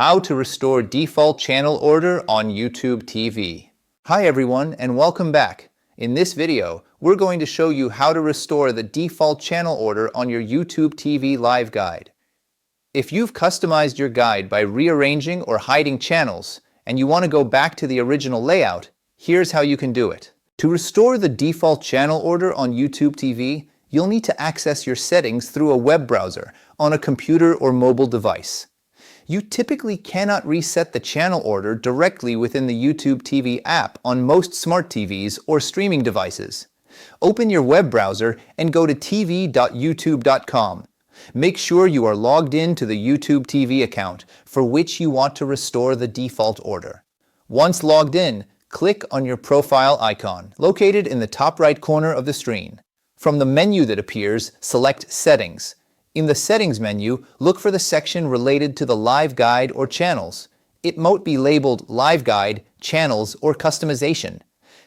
How to restore default channel order on YouTube TV. Hi everyone and welcome back. In this video, we're going to show you how to restore the default channel order on your YouTube TV live guide. If you've customized your guide by rearranging or hiding channels, and you want to go back to the original layout, here's how you can do it. To restore the default channel order on YouTube TV, you'll need to access your settings through a web browser on a computer or mobile device. You typically cannot reset the channel order directly within the YouTube TV app on most smart TVs or streaming devices. Open your web browser and go to tv.youtube.com. Make sure you are logged in to the YouTube TV account for which you want to restore the default order. Once logged in, click on your profile icon, located in the top right corner of the screen. From the menu that appears, select Settings. In the Settings menu, look for the section related to the live guide or channels. It might be labeled Live Guide, Channels, or Customization.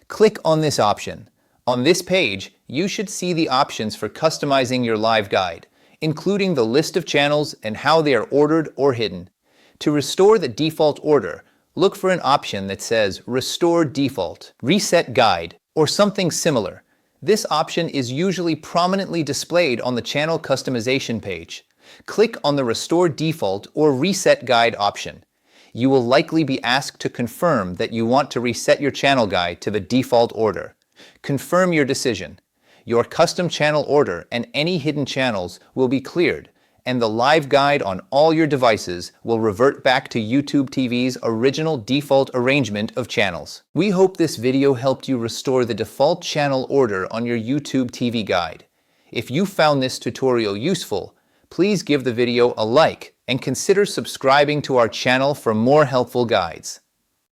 Click on this option. On this page, you should see the options for customizing your live guide, including the list of channels and how they are ordered or hidden. To restore the default order, look for an option that says Restore Default, Reset Guide, or something similar. This option is usually prominently displayed on the channel customization page. Click on the Restore Default or Reset Guide option. You will likely be asked to confirm that you want to reset your channel guide to the default order. Confirm your decision. Your custom channel order and any hidden channels will be cleared, and the live guide on all your devices will revert back to YouTube TV's original default arrangement of channels. We hope this video helped you restore the default channel order on your YouTube TV guide. If you found this tutorial useful, please give the video a like and consider subscribing to our channel for more helpful guides.